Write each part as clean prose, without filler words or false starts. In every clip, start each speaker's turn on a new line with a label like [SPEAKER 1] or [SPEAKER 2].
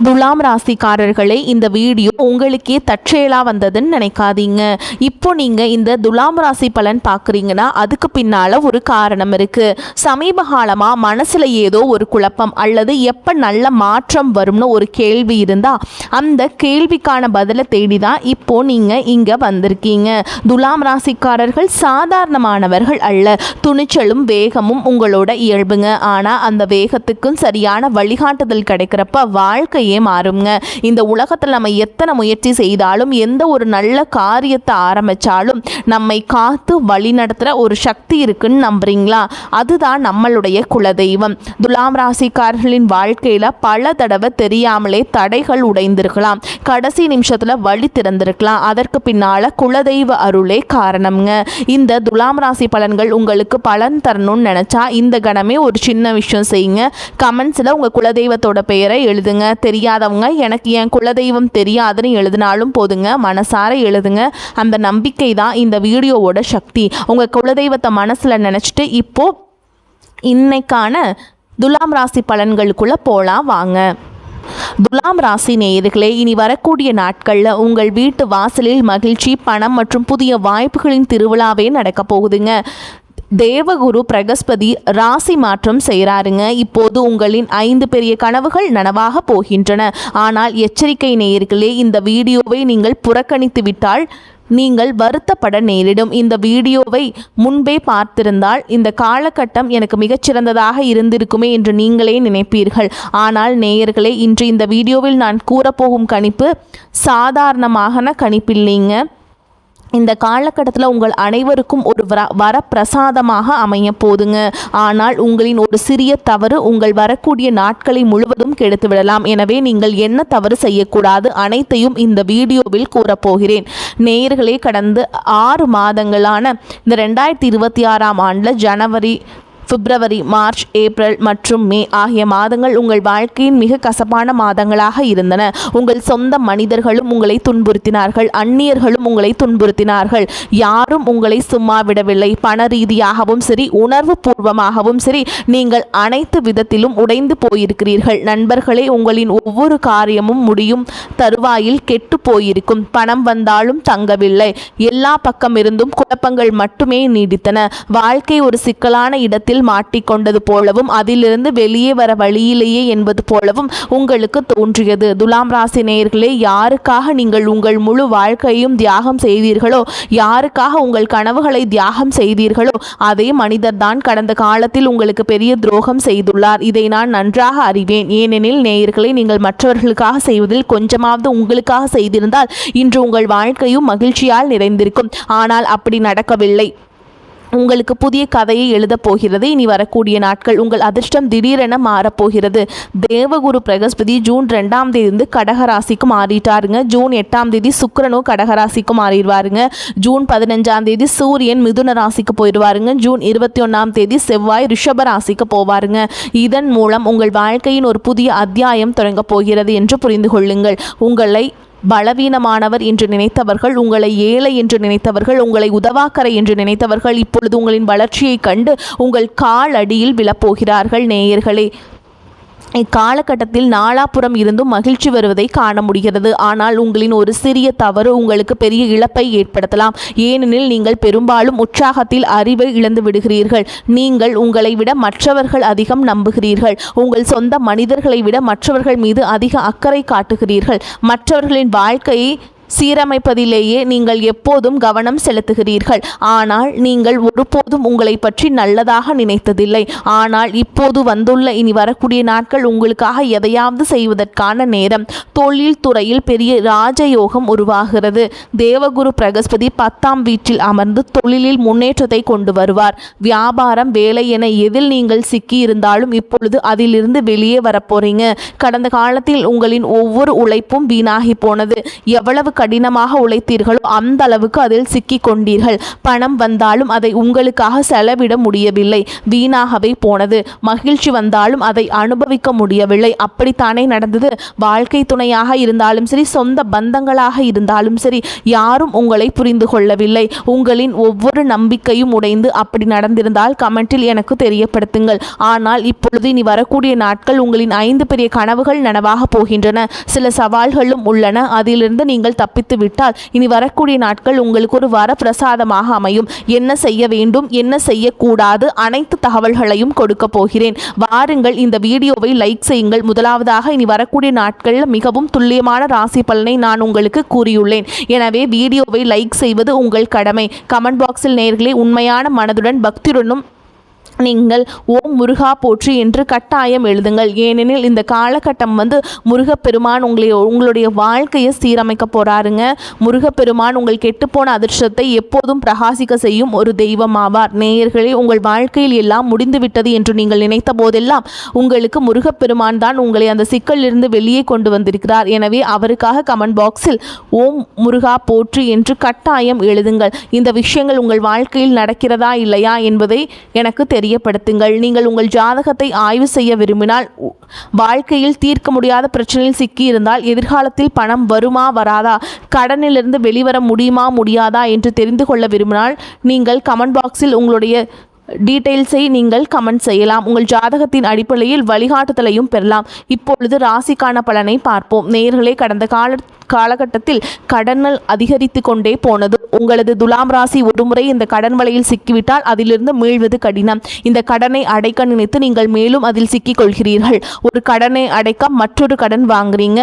[SPEAKER 1] துலாம் ராசிக்காரர்களே, இந்த வீடியோ உங்களுக்கே தற்செயலா வந்ததுன்னு நினைக்காதீங்க. இப்போ நீங்க இந்த துலாம் ராசி பலன் பார்க்குறீங்கன்னா அதுக்கு பின்னால ஒரு காரணம் இருக்கு. சமீப காலமா மனசுல ஏதோ ஒரு குழப்பம் அல்லது எப்ப நல்ல மாற்றம் வரும்னு ஒரு கேள்வி இருந்தா அந்த கேள்விக்கான பதிலை தேடிதான் இப்போ நீங்க இங்க வந்திருக்கீங்க. துலாம் ராசிக்காரர்கள் சாதாரணமானவர்கள் அல்ல. துணிச்சலும் வேகமும் உங்களோட இயல்புங்க. ஆனா அந்த வேகத்துக்கும் சரியான வழிகாட்டுதல் கிடைக்கிறப்ப வாழ்க்கையே மாறுங்க. இந்த உலகத்தில் நம்ம எத்தனை முயற்சி செய்தாலும் எந்த ஒரு நல்ல காரியத்தை ஆரம்பிச்சாலும் நம்மை காத்து வழி நடத்துகிற ஒரு சக்தி இருக்குன்னு நம்புறீங்களா? அதுதான் நம்மளுடைய குலதெய்வம். துலாம் ராசிக்காரர்களின் வாழ்க்கையில் பல தடவை தெரியாமலே தடைகள் உடைந்திருக்கலாம், கடைசி நிமிஷத்தில் வழி திறந்திருக்கலாம். அதற்கு பின்னால் குலதெய்வ அருளே காரணம்ங்க. இந்த துலாம் ராசி பலன்கள் உங்களுக்கு பலன் தரணும்னு நினச்சா இந்த கணமே ஒரு சின்ன விஷயம் செய்யுங்க. கமெண்ட்ஸில் உங்கள் குலதெய்வத்தோட பெயரை எழுதுங்க. தெரியாதவங்க எனக்கு என் குலதெய்வம் தெரியாதுன்னு எழுதினாலும் போதுங்க, மனசார எழுதுங்க. அந்த நம்பிக்கை தான் இந்த வீடியோவோட சக்தி. உங்கள் குலதெய்வத்தை மனசில் நினச்சிட்டு இப்போ இன்னைக்கான துலாம் ராசி பலன்களுக்குள்ளே போகலாம் வாங்க. துலாம் ராசி நேயர்களே, இனி வரக்கூடிய நாட்களில் உங்கள் வீட்டு வாசலில் மகிழ்ச்சி, பணம் மற்றும் புதிய வாய்ப்புகளின் திருவிழாவே நடக்க போகுதுங்க. தேவகுரு பிரகஸ்பதி ராசி மாற்றம் செய்கிறாருங்க. இப்போது உங்களின் 5 பெரிய கனவுகள் நனவாக போகின்றன. ஆனால் எச்சரிக்கை நேயர்களே, இந்த வீடியோவை நீங்கள் புறக்கணித்து விட்டால் நீங்கள் வருத்தப்பட நேரிடும். இந்த வீடியோவை முன்பே பார்த்திருந்தால் இந்த காலகட்டம் எனக்கு மிகச்சிறந்ததாக இருந்திருக்குமே என்று நீங்களே நினைப்பீர்கள். ஆனால் நேயர்களே, இன்று இந்த வீடியோவில் நான் கூறப்போகும் கணிப்பு சாதாரணமான கணிப்பில்லைங்க. இந்த காலகட்டத்தில் உங்கள் அனைவருக்கும் ஒரு வரப்பிரசாதமாக அமைய போதுங்க. ஆனால் உங்களின் ஒரு சிறிய தவறு உங்கள் வரக்கூடிய நாட்களை முழுவதும் கெடுத்து விடலாம். எனவே நீங்கள் என்ன தவறு செய்யக்கூடாது அனைத்தையும் இந்த வீடியோவில் கூறப்போகிறேன். நேயர்களே, கடந்த 6 மாதங்களான இந்த 2026ஆம் ஆண்டில் ஜனவரி, பிப்ரவரி, மார்ச், ஏப்ரல் மற்றும் மே ஆகிய மாதங்கள் உங்கள் வாழ்க்கையின் மிக கசப்பான மாதங்களாக இருந்தன. உங்கள் சொந்த மனிதர்களும் உங்களை துன்புறுத்தினார்கள், அந்நியர்களும் உங்களை துன்புறுத்தினார்கள். யாரும் உங்களை சும்மா விடவில்லை. பண ரீதியாகவும் சரி, உணர்வு பூர்வமாகவும் சரி, நீங்கள் அனைத்து விதத்திலும் உடைந்து போயிருக்கிறீர்கள். நண்பர்களே, உங்களின் ஒவ்வொரு காரியமும் முடியும் தருவாயில் கெட்டு போயிருக்கும். பணம் வந்தாலும் தங்கவில்லை. எல்லா பக்கம் இருந்தும் குழப்பங்கள் மட்டுமே நீடித்தன. வாழ்க்கை ஒரு சிக்கலான இடத்தில் மாட்டிக்கொண்டது போலவும் அதிலிருந்து வெளியே வர வழியிலேயே என்பது போலவும் உங்களுக்கு தோன்றியது. துலாம் ராசி நேயர்களே, யாருக்காக நீங்கள் உங்கள் முழு வாழ்க்கையும் தியாகம் செய்தீர்களோ, யாருக்காக உங்கள் கனவுகளை தியாகம் செய்தீர்களோ அதே மனிதர் தான் கடந்த காலத்தில் உங்களுக்கு பெரிய துரோகம் செய்துள்ளார். இதை நான் நன்றாக அறிவேன். ஏனெனில் நேயர்களை, நீங்கள் மற்றவர்களுக்காக செய்வதில் கொஞ்சமாவது உங்களுக்காக செய்திருந்தால் இன்று உங்கள் வாழ்க்கையும் மகிழ்ச்சியால் நிறைந்திருக்கும். ஆனால் அப்படி நடக்கவில்லை. உங்களுக்கு புதிய கதையை எழுதப் போகிறது. இனி வரக்கூடிய நாட்கள் உங்கள் அதிர்ஷ்டம் திடீரென மாறப்போகிறது. தேவகுரு பிரகஸ்பதி ஜூன் 2ஆம் தேதி கடகராசிக்கு மாறிட்டாருங்க. ஜூன் 8ஆம் தேதி சுக்கிரனும் கடகராசிக்கு மாறிடுவாருங்க. ஜூன் 15ஆம் தேதி சூரியன் மிதுன ராசிக்கு போயிடுவாருங்க. ஜூன் 21ஆம் தேதி செவ்வாய் ரிஷப ராசிக்கு போவாருங்க. இதன் மூலம் உங்கள் வாழ்க்கையின் ஒரு புதிய அத்தியாயம் தொடங்க போகிறது என்று புரிந்து கொள்ளுங்கள். உங்களை பலவீனமானவர் என்று நினைத்தவர்கள், உங்களை ஏழை என்று நினைத்தவர்கள், உங்களை உதவாக்கரை என்று நினைத்தவர்கள் இப்பொழுது உங்களின் வளர்ச்சியை கண்டு உங்கள் கால் அடியில் விழப்போகிறார்கள். நேயர்களே, இக்காலகட்டத்தில் நாலாபுறம் இருந்தும் மகிழ்ச்சி வருவதை காண முடிகிறது. ஆனால் உங்களின் ஒரு சிறிய தவறு உங்களுக்கு பெரிய இழப்பை ஏற்படுத்தலாம். ஏனெனில் நீங்கள் பெரும்பாலும் உற்சாகத்தில் அறிவை இழந்து விடுகிறீர்கள். நீங்கள் உங்களை விட மற்றவர்கள் அதிகம் நம்புகிறீர்கள். உங்கள் சொந்த மனிதர்களை விட மற்றவர்கள் மீது அதிக அக்கறை காட்டுகிறீர்கள். மற்றவர்களின் வாழ்க்கையை சீரமைப்பதிலேயே நீங்கள் எப்போதும் கவனம் செலுத்துகிறீர்கள். ஆனால் நீங்கள் ஒருபோதும் உங்களை பற்றி நல்லதாக நினைத்ததில்லை. ஆனால் இப்போது வந்துள்ள இனி வரக்கூடிய நாட்கள் உங்களுக்காக எதையாவது செய்வதற்கான நேரம். தொழில் துறையில் பெரிய ராஜயோகம் உருவாகிறது. தேவகுரு பிரகஸ்பதி 10ஆம் வீட்டில் அமர்ந்து தொழிலில் முன்னேற்றத்தை கொண்டு வருவார். வியாபாரம், வேலை என எதில் நீங்கள் சிக்கி இருந்தாலும் இப்பொழுது அதிலிருந்து வெளியே வரப்போறீங்க. கடந்த காலத்தில் உங்களின் ஒவ்வொரு உழைப்பும் வீணாகி போனது. எவ்வளவு கடினமாக உழைத்தீர்களோ அந்த அளவுக்கு அதில் சிக்கி கொண்டீர்கள். பணம் வந்தாலும் அதை உங்களுக்காக செலவிட முடியவில்லை, வீணாகவே போனது. மகிழ்ச்சி வந்தாலும் அதை அனுபவிக்க முடியவில்லை. அப்படித்தானே நடந்தது? வாழ்க்கை துணையாக இருந்தாலும் சரி, சொந்த பந்தங்களாக இருந்தாலும் சரி, யாரும் உங்களை புரிந்து கொள்ளவில்லை. உங்களின் ஒவ்வொரு நம்பிக்கையும் உடைந்து அப்படி நடந்திருந்தால் கமெண்டில் எனக்கு தெரியப்படுத்துங்கள். ஆனால் இப்பொழுது இனி வரக்கூடிய நாட்கள் உங்களின் 5 பெரிய கனவுகள் நனவாக போகின்றன. சில சவால்களும் உள்ளன. அதிலிருந்து நீங்கள் தப்பித்து விட்டால் இனி வரக்கூடிய நாட்கள் உங்களுக்கு ஒரு வரப்பிரசாதமாக அமையும். என்ன செய்ய வேண்டும், என்ன செய்யக்கூடாது, அனைத்து தகவல்களையும் கொடுக்க போகிறேன். வாருங்கள், இந்த வீடியோவை லைக் செய்யுங்கள். முதலாவதாக, இனி வரக்கூடிய நாட்களில் மிகவும் துல்லியமான ராசி பலனை நான் உங்களுக்கு கூறியுள்ளேன். எனவே வீடியோவை லைக் செய்வது உங்கள் கடமை. கமெண்ட் பாக்ஸில் நேயர்களே உண்மையான மனதுடன் பக்தியுடனும் நீங்கள் ஓம் முருகா போற்றி என்று கட்டாயம் எழுதுங்கள். ஏனெனில் இந்த காலகட்டம் முருகப்பெருமான் உங்களுடைய வாழ்க்கையை சீரமைக்க போறாருங்க. முருகப்பெருமான் உங்கள் கெட்டுப்போன அதிர்ஷ்டத்தை எப்போதும் பிரகாசிக்க செய்யும் ஒரு தெய்வம் ஆவார். நேயர்களே, உங்கள் வாழ்க்கையில் எல்லாம் முடிந்துவிட்டது என்று நீங்கள் நினைத்த போதெல்லாம் உங்களுக்கு முருகப்பெருமான் தான் உங்களை அந்த சிக்கலிலிருந்து வெளியே கொண்டு வந்திருக்கிறார். எனவே அவருக்காக கமெண்ட் பாக்ஸில் ஓம் முருகா போற்றி என்று கட்டாயம் எழுதுங்கள். இந்த விஷயங்கள் உங்கள் வாழ்க்கையில் நடக்கிறதா இல்லையா என்பதை எனக்கு தெரியப்படுத்துங்கள். நீங்கள் உங்கள் ஜாதகத்தை ஆய்வு செய்ய விரும்பினால், வாழ்க்கையில் தீர்க்க முடியாத பிரச்சனையில் சிக்கியிருந்தால், எதிர்காலத்தில் பணம் வருமா வராதா, கடனிலிருந்து வெளிவர முடியுமா முடியாதா என்று தெரிந்து கொள்ள விரும்பினால் நீங்கள் கமெண்ட் பாக்ஸில் உங்களுடைய டீட்டெயில்ஸை நீங்கள் கமெண்ட் செய்யலாம். உங்கள் ஜாதகத்தின் அடிப்படையில் வழிகாட்டுதலையும் பெறலாம். இப்பொழுது ராசிக்கான பலனை பார்ப்போம். நேயர்களே, கடந்த காலகட்டத்தில் கடன்கள் அதிகரித்து கொண்டே போனது. உங்களது துலாம் ராசி ஒருமுறை இந்த கடன் வலையில் சிக்கிவிட்டால் அதிலிருந்து மீள்வது கடினம். இந்த கடனை அடைக்க நினைத்து நீங்கள் மேலும் அதில் சிக்கிக் கொள்கிறீர்கள். ஒரு கடனை அடைக்க மற்றொரு கடன் வாங்குறீங்க.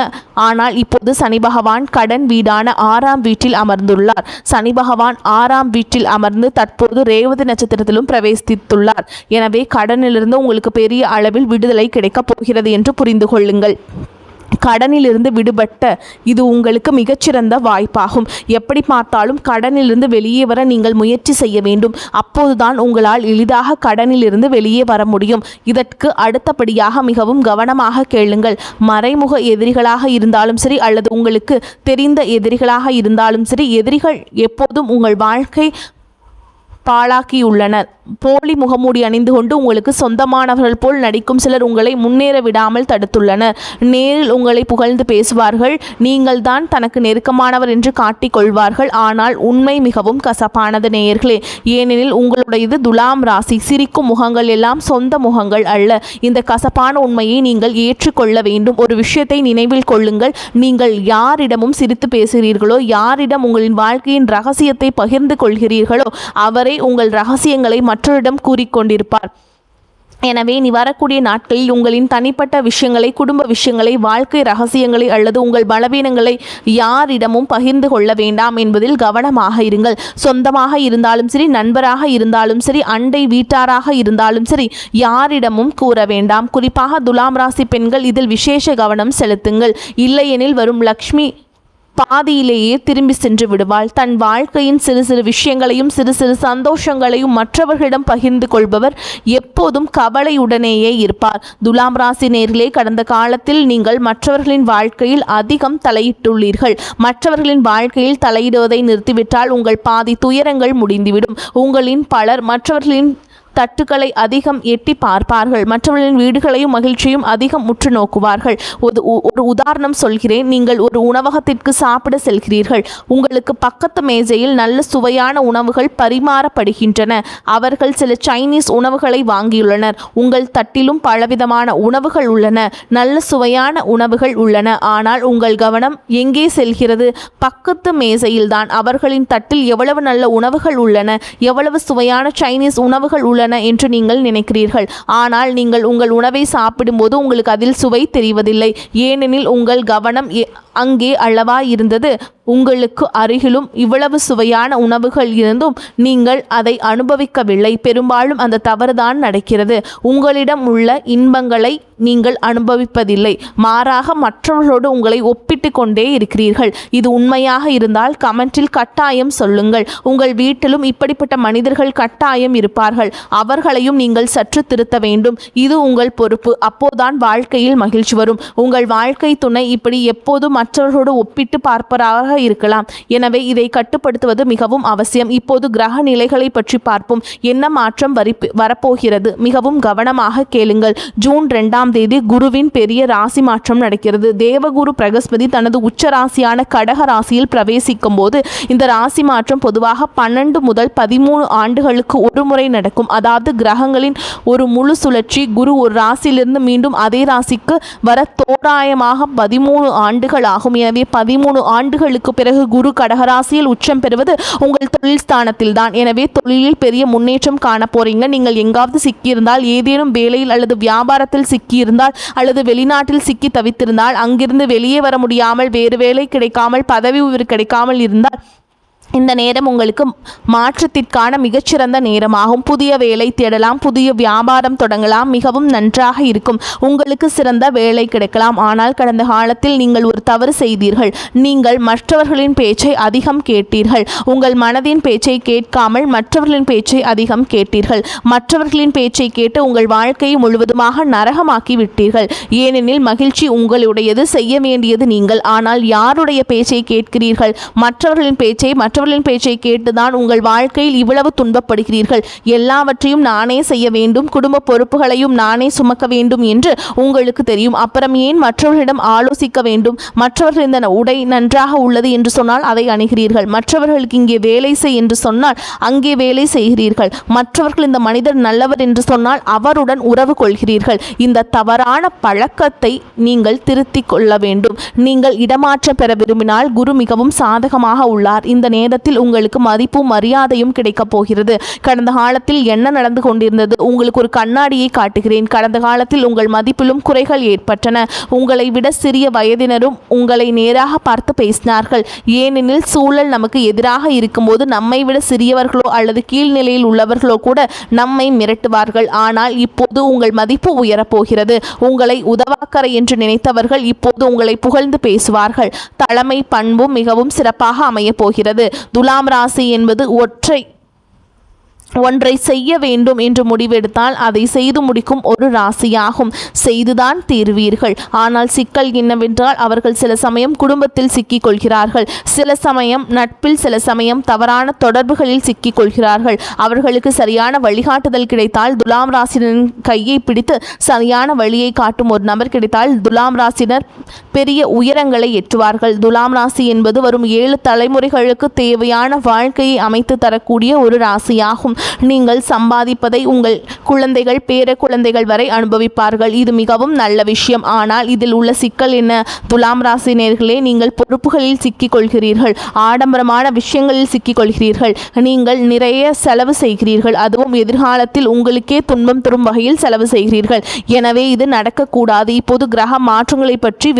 [SPEAKER 1] ஆனால் இப்போது சனி பகவான் கடன் வீடான 6ஆம் வீட்டில் அமர்ந்துள்ளார். சனி பகவான் 6ஆம் வீட்டில் அமர்ந்து தற்போது ரேவதி நட்சத்திரத்திலும் பிரவேசித்துள்ளார். எனவே கடனிலிருந்து உங்களுக்கு பெரிய அளவில் விடுதலை கிடைக்கப் போகிறது என்று புரிந்து கொள்ளுங்கள். கடனிலிருந்து விடுபட்ட இது உங்களுக்கு மிகச்சிறந்த வாய்ப்பாகும். எப்படி பார்த்தாலும் கடனிலிருந்து வெளியே வர நீங்கள் முயற்சி செய்ய வேண்டும். அப்போதுதான் உங்களால் எளிதாக கடனிலிருந்து வெளியே வர முடியும். இதற்கு அடுத்தபடியாக மிகவும் கவனமாக கேளுங்கள். மறைமுக எதிரிகளாக இருந்தாலும் சரி, அல்லது உங்களுக்கு தெரிந்த எதிரிகளாக இருந்தாலும் சரி, எதிரிகள் எப்போதும் உங்கள் வாழ்க்கை பாழாக்கியுள்ளனர். போலி முகமூடி அணிந்து கொண்டு உங்களுக்கு சொந்தமானவர்கள் போல் நடிக்கும் சிலர் உங்களை முன்னேற விடாமல் தடுத்துள்ளனர். நேரில் உங்களை புகழ்ந்து பேசுவார்கள். நீங்கள் தான் தனக்கு நெருக்கமானவர் என்று காட்டிக் கொள்வார்கள். ஆனால் உண்மை மிகவும் கசப்பானது நேயர்களே. ஏனெனில் உங்களுடையது துலாம் ராசி. சிரிக்கும் முகங்கள் எல்லாம் சொந்த முகங்கள் அல்ல. இந்த கசப்பான உண்மையை நீங்கள் ஏற்றுக்கொள்ள வேண்டும். ஒரு விஷயத்தை நினைவில் கொள்ளுங்கள். நீங்கள் யாரிடமும் சிரித்து பேசுகிறீர்களோ, யாரிடம் உங்களின் வாழ்க்கையின் ரகசியத்தை பகிர்ந்து கொள்கிறீர்களோ, அவரை உங்கள் ரகசியங்களை மற்றவரிடம் கூறிக்கொண்டிருப்பார். எனவே நீ வரக்கூடிய நாட்களில் உங்களின் தனிப்பட்ட விஷயங்களை, குடும்ப விஷயங்களை, வாழ்க்கை ரகசியங்களை அல்லது உங்கள் பலவீனங்களை யாரிடமும் பகிர்ந்து கொள்ள வேண்டாம் என்பதில் கவனமாக இருங்கள். சொந்தமாக இருந்தாலும் சரி, நண்பராக இருந்தாலும் சரி, அண்டை வீட்டாராக இருந்தாலும் சரி, யாரிடமும் கூற வேண்டாம். குறிப்பாக துலாம் ராசி பெண்கள் இதில் விசேஷ கவனம் செலுத்துங்கள். இல்லையெனில் வரும் லக்ஷ்மி பாதியிலேயே திரும்பி சென்று விடுவாள். தன் வாழ்க்கையின் சிறு சிறு விஷயங்களையும் சிறு சிறு சந்தோஷங்களையும் மற்றவர்களிடம் பகிர்ந்து கொள்பவர் எப்போதும் கவலையுடனேயே இருப்பார். துலாம் ராசி நேயர்களே, கடந்த காலத்தில் நீங்கள் மற்றவர்களின் வாழ்க்கையில் அதிகம் தலையிட்டுள்ளீர்கள். மற்றவர்களின் வாழ்க்கையில் தலையிடுவதை நிறுத்திவிட்டால் உங்கள் பாதி துயரங்கள் முடிந்துவிடும். உங்களின் பலர் மற்றவர்களின் தட்டுக்களை அதிகம் எட்டி பார்ப்பார்கள். மற்றவர்களின் வீடுகளையும் மகிழ்ச்சியும் அதிகம் உற்று நோக்குவார்கள். ஒரு உதாரணம் சொல்கிறேன். நீங்கள் ஒரு உணவகத்திற்கு சாப்பிட செல்கிறீர்கள். உங்களுக்கு பக்கத்து மேஜையில் நல்ல சுவையான உணவுகள் பரிமாறப்படுகின்றன. அவர்கள் சில சைனீஸ் உணவுகளை வாங்கியுள்ளனர். உங்கள் தட்டிலும் பலவிதமான உணவுகள் உள்ளன, நல்ல சுவையான உணவுகள் உள்ளன. ஆனால் உங்கள் கவனம் எங்கே செல்கிறது? பக்கத்து மேஜையில்தான். அவர்களின் தட்டில் எவ்வளவு நல்ல உணவுகள் உள்ளன, எவ்வளவு சுவையான சைனீஸ் உணவுகள் உள்ளன என்று நீங்கள் நினைக்கிறீர்கள். ஆனால் நீங்கள் உங்கள் உணவை சாப்பிடும்போது உங்களுக்கு அதில் சுவை தெரிவதில்லை. ஏனெனில் உங்கள் கவனம் அங்கே அல்லவா இருந்தது. உங்களுக்கு அருகிலும் இவ்வளவு சுவையான உணவுகள் இருந்தும் நீங்கள் அதை அனுபவிக்கவில்லை. பெரும்பாலும் அந்த தவறுதான் நடக்கிறது. உங்களிடம் உள்ள இன்பங்களை நீங்கள் அனுபவிப்பதில்லை. மாறாக மற்றவர்களோடு உங்களை ஒப்பிட்டு கொண்டே இருக்கிறீர்கள். இது உண்மையாக இருந்தால் கமெண்டில் கட்டாயம் சொல்லுங்கள். உங்கள் வீட்டிலும் இப்படிப்பட்ட மனிதர்கள் கட்டாயம் இருப்பார்கள். அவர்களையும் நீங்கள் சற்று திருத்த வேண்டும். இது உங்கள் பொறுப்பு. அப்போதான் வாழ்க்கையில் மகிழ்ச்சி வரும். உங்கள் வாழ்க்கை துணை இப்படி எப்போதும் மற்றவர்களோடு ஒப்பிட்டு பார்ப்பவராக இருக்கலாம். எனவே இதை கட்டுப்படுத்துவது மிகவும் அவசியம். இப்போது கிரக நிலைகளை பற்றி பார்ப்போம். என்ன மாற்றம் வரப்போகிறது? மிகவும் கவனமாக கேளுங்கள். ஜூன் 2ஆம் தேதி குருவின் பெரிய ராசி மாற்றம் நடக்கிறது. தேவகுரு பிரகஸ்பதி தனது உச்ச ராசியான கடக ராசியில் பிரவேசிக்கும் போது இந்த ராசி மாற்றம் பொதுவாக 12 முதல் 13 ஆண்டுகளுக்கு ஒரு முறை நடக்கும். அதாவது கிரகங்களின் ஒரு முழு சுழற்சி. குரு ஒரு ராசியிலிருந்து மீண்டும் அதே ராசிக்கு வர தோராயமாக 13 ஆண்டுகள் ஆகும். எனவே 13 ஆண்டுகளுக்கு பிறகு குரு கடகராசியில் உச்சம் பெறுவது உங்கள் தொழில் ஸ்தானத்தில் தான். எனவே தொழிலில் பெரிய முன்னேற்றம் காண போறீங்க. நீங்கள் எங்காவது சிக்கியிருந்தால், ஏதேனும் வேலையில் அல்லது வியாபாரத்தில் சிக்கியிருந்தால், அல்லது வெளிநாட்டில் சிக்கி தவித்திருந்தால், அங்கிருந்து வெளியே வர முடியாமல், வேறு வேலை கிடைக்காமல், பதவி உயர்வு கிடைக்காமல் இருந்தால் இந்த நேரம் உங்களுக்கு மாற்றத்திற்கான மிகச்சிறந்த நேரமாகும். புதிய வேலை தேடலாம், புதிய வியாபாரம் தொடங்கலாம், மிகவும் நன்றாக இருக்கும். உங்களுக்கு சிறந்த வேலை கிடைக்கலாம். ஆனால் கடந்த காலத்தில் நீங்கள் ஒரு தவறு செய்தீர்கள். நீங்கள் மற்றவர்களின் பேச்சை அதிகம் கேட்டீர்கள். உங்கள் மனதின் பேச்சை கேட்காமல் மற்றவர்களின் பேச்சை அதிகம் கேட்டீர்கள். மற்றவர்களின் பேச்சை கேட்டு உங்கள் வாழ்க்கையை முழுவதுமாக நரகமாக்கி விட்டீர்கள். ஏனெனில் மகிழ்ச்சி உங்களுடையது, செய்ய வேண்டியது நீங்கள். ஆனால் யாருடைய பேச்சை கேட்கிறீர்கள்? மற்றவர்களின் பேச்சை கேட்டுதான் உங்கள் வாழ்க்கையில் இவ்வளவு துன்பப்படுகிறீர்கள். எல்லாவற்றையும் நானே செய்ய வேண்டும், குடும்ப பொறுப்புகளையும் நானே சுமக்க வேண்டும் என்று உங்களுக்கு தெரியும். அப்புறம் ஏன் மற்றவர்களிடம் ஆலோசிக்க வேண்டும்? மற்றவர்கள் இந்த உடை நன்றாக உள்ளது என்று சொன்னால் அதை அணுகிறீர்கள். மற்றவர்களுக்கு இங்கே வேலை செய் என்று சொன்னால் அங்கே வேலை செய்கிறீர்கள். மற்றவர்கள் இந்த மனிதர் நல்லவர் என்று சொன்னால் அவருடன் உறவு கொள்கிறீர்கள். இந்த தவறான பழக்கத்தை நீங்கள் திருத்திக் கொள்ள வேண்டும். நீங்கள் இடமாற்றம் பெற விரும்பினால் குரு மிகவும் சாதகமாக உள்ளார். இந்த நேரத்தில் உங்களுக்கு மதிப்பும் மரியாதையும் கிடைக்கப் போகிறது. கடந்த காலத்தில் என்ன நடந்து கொண்டிருந்தது? உங்களுக்கு ஒரு கண்ணாடியை காட்டுகிறேன். கடந்த காலத்தில் உங்கள் மதிப்பிலும் குறைகள் ஏற்பட்டன. உங்களை விட சிறிய வயதினரும் உங்களை நேராக பார்த்து பேசினார்கள். ஏனெனில் சூழல் நமக்கு எதிராக இருக்கும்போது நம்மை விட சிறியவர்களோ அல்லது கீழ்நிலையில் உள்ளவர்களோ கூட நம்மை மிரட்டுவார்கள். ஆனால் இப்போது உங்கள் மதிப்பு உயரப்போகிறது. உங்களை உதவாக்கரை என்று நினைத்தவர்கள் இப்போது உங்களை புகழ்ந்து பேசுவார்கள். தலைமை பண்பும் மிகவும் சிறப்பாக அமையப் போகிறது. துலாம் ராசி என்பது ஒன்றை செய்ய வேண்டும் என்று முடிவெடுத்தால் அதை செய்து முடிக்கும் ஒரு ராசியாகும். செய்துதான் தீர்வீர்கள். ஆனால் சிக்கல் என்னவென்றால் அவர்கள் சில சமயம் குடும்பத்தில் சிக்கிக் கொள்கிறார்கள், சில சமயம் நட்பில், சில சமயம் தவறான தொடர்புகளில் சிக்கிக் கொள்கிறார்கள். அவர்களுக்கு சரியான வழிகாட்டுதல் கிடைத்தால், துலாம் ராசினரின் கையை பிடித்து சரியான வழியை காட்டும் ஒரு நபர் கிடைத்தால் துலாம் ராசினர் பெரிய உயரங்களை எட்டுவார்கள். துலாம் ராசி என்பது வரும் 7 தலைமுறைகளுக்கு தேவையான வாழ்க்கையை அமைத்து தரக்கூடிய ஒரு ராசியாகும். நீங்கள் சம்பாதிப்பதை உங்கள் குழந்தைகள், பேர குழந்தைகள் வரை அனுபவிப்பார்கள். இது மிகவும் நல்ல விஷயம். ஆனால் இதில் உள்ள சிக்கல் என்ன? துலாம் ராசினியர்களே, நீங்கள் பொறுப்புகளில் சிக்கிக் கொள்கிறீர்கள். ஆடம்பரமான விஷயங்களில் சிக்கிக் கொள்கிறீர்கள். நீங்கள் நிறைய செலவு செய்கிறீர்கள். அதுவும் எதிர்காலத்தில் உங்களுக்கே துன்பம் தரும் வகையில் செலவு செய்கிறீர்கள். எனவே இது நடக்கக்கூடாது. இப்போது கிரக மாற்றங்களை பற்றி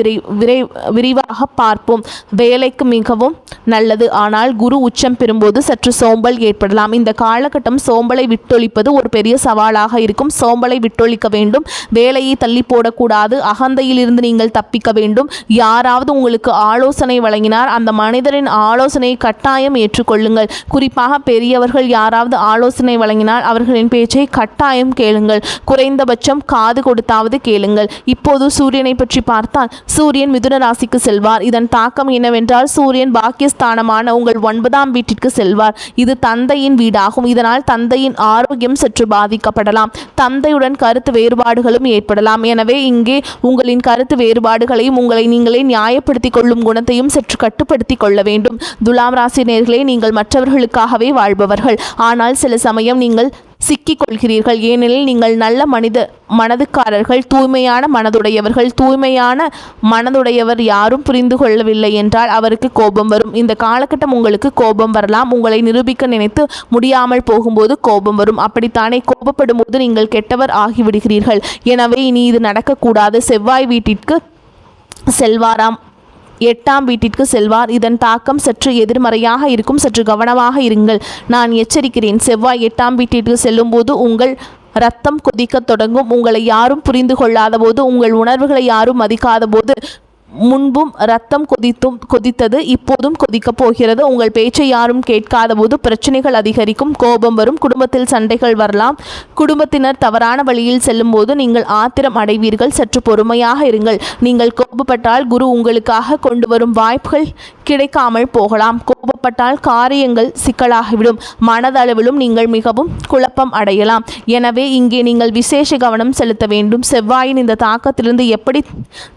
[SPEAKER 1] விரிவாக பார்ப்போம். வேலைக்கு மிகவும் நல்லது. ஆனால் குரு உச்சம் பெறும்போது சற்று சோம்பல் ஏற்படலாம். இந்த காலகட்டம் சோம்பலை விட்டொழிப்பது ஒரு பெரிய சவாலாக இருக்கும். சோம்பலை விட்டொழிக்க வேண்டும். வேலையை தள்ளி போடக்கூடாது. அகந்தையில் இருந்து நீங்கள் தப்பிக்க வேண்டும். யாராவது உங்களுக்கு ஆலோசனை வழங்கினார், அந்த மனிதரின் ஆலோசனையை கட்டாயம் ஏற்றுக்கொள்ளுங்கள். குறிப்பாக பெரியவர்கள் யாராவது ஆலோசனை வழங்கினால் அவர்களின் பேச்சை கட்டாயம் கேளுங்கள். குறைந்தபட்சம் காது கொடுத்தாவது கேளுங்கள். இப்போது சூரியனை பற்றி பார்த்தால், சூரியன் மிதுன ராசிக்கு செல்வார். இதன் தாக்கம் என்னவென்றால், சூரியன் பாக்கியஸ்தானமான உங்கள் 9ஆம் வீட்டிற்கு செல்வார். இது தந்தையின் வீடாகும். இதனால் தந்தையின் ஆரோக்கியம் சற்று பாதிக்கப்படலாம். தந்தையுடன் கருத்து வேறுபாடுகளும் ஏற்படலாம். எனவே இங்கே உங்களின் கருத்து வேறுபாடுகளையும் உங்களை நீங்களே நியாயப்படுத்திக் கொள்ளும் குணத்தையும் சற்று கட்டுப்படுத்தி கொள்ள வேண்டும். துலாம் ராசி நேயர்களே, நீங்கள் மற்றவர்களுக்காகவே வாழ்பவர்கள். ஆனால் சில சமயம் நீங்கள் சிக்கிக் கொள்கிறீர்கள். ஏனெனில் நீங்கள் நல்ல மனதுக்காரர்கள், தூய்மையான மனதுடையவர்கள். தூய்மையான மனதுடையவர் யாரும் புரிந்து கொள்ளவில்லை என்றால் அவருக்கு கோபம் வரும். இந்த காலகட்டம் உங்களுக்கு கோபம் வரலாம். உங்களை நிரூபிக்க நினைத்து முடியாமல் போகும்போது கோபம் வரும். அப்படித்தானே? கோபப்படும் போது நீங்கள் கெட்டவர் ஆகிவிடுகிறீர்கள். எனவே இனி இது நடக்கக்கூடாது. செவ்வாய் வீட்டிற்கு செல்வாராம். 8ஆம் வீட்டிற்கு செல்வார். இதன் தாக்கம் சற்று எதிர்மறையாக இருக்கும். சற்று கவனமாக இருங்கள். நான் எச்சரிக்கிறேன். செவ்வாய் 8ஆம் வீட்டிற்கு செல்லும் போது உங்கள் ரத்தம் கொதிக்க தொடங்கும். உங்களை யாரும் புரிந்து கொள்ளாத போது, உங்கள் உணர்வுகளை யாரும் மதிக்காத போது, முன்பும் ரத்தம் கொதித்தது, இப்போதும் கொதிக்கப் போகிறது. உங்கள் பேச்சை யாரும் கேட்காத போது பிரச்சனைகள் அதிகரிக்கும், கோபம் வரும், குடும்பத்தில் சண்டைகள் வரலாம். குடும்பத்தினர் தவறான வழியில் செல்லும் போது நீங்கள் ஆத்திரம் அடைவீர்கள். சற்று பொறுமையாக இருங்கள். நீங்கள் கோபப்பட்டால் குரு உங்களுக்காக கொண்டு வரும் வாய்ப்புகள் கிடைக்காமல் போகலாம். கோபப்பட்டால் காரியங்கள் சிக்கலாகிவிடும். மனதளவிலும் நீங்கள் மிகவும் குழப்பம் அடையலாம். எனவே இங்கே நீங்கள் விசேஷ கவனம் செலுத்த வேண்டும். செவ்வாயின் இந்த தாக்கத்திலிருந்து எப்படி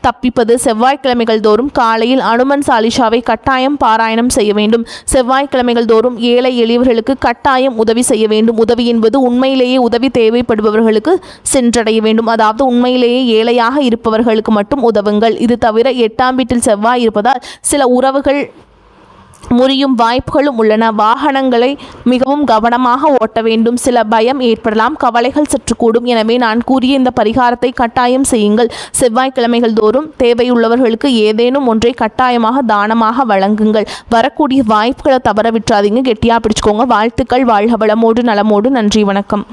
[SPEAKER 1] தப்பிப்பது? செவ்வாய்க்கிழமைகள் தோறும் காலையில் அனுமன் சாலிஷாவை கட்டாயம் பாராயணம் செய்ய வேண்டும். செவ்வாய்க்கிழமைகள் தோறும் ஏழை எளியவர்களுக்கு கட்டாயம் உதவி செய்ய வேண்டும். உதவி என்பது உண்மையிலேயே உதவி தேவைப்படுபவர்களுக்கு சென்றடைய வேண்டும். அதாவது உண்மையிலேயே ஏழையாக இருப்பவர்களுக்கு மட்டும் உதவுங்கள். இது தவிர 8ஆம் வீட்டில் செவ்வாய் இருப்பதால் சில உறவுகள் முறியும் வாய்ப்புகளும் உள்ளன. வாகனங்களை மிகவும் கவனமாக ஓட்ட வேண்டும். சில பயம் ஏற்படலாம், கவலைகள் சற்று கூடும். எனவே நான் கூறிய இந்த பரிகாரத்தை கட்டாயம் செய்யுங்கள். செவ்வாய்க்கிழமைகள் தோறும் தேவையுள்ளவர்களுக்கு ஏதேனும் ஒன்றை கட்டாயமாக தானமாக வழங்குங்கள். வரக்கூடிய வாய்ப்புகளை தவற விட்டுறாதீங்க. கெட்டியாக பிடிச்சுக்கோங்க. வாழ்த்துக்கள். வாழ்க வளமோடு நலமோடு. நன்றி, வணக்கம்.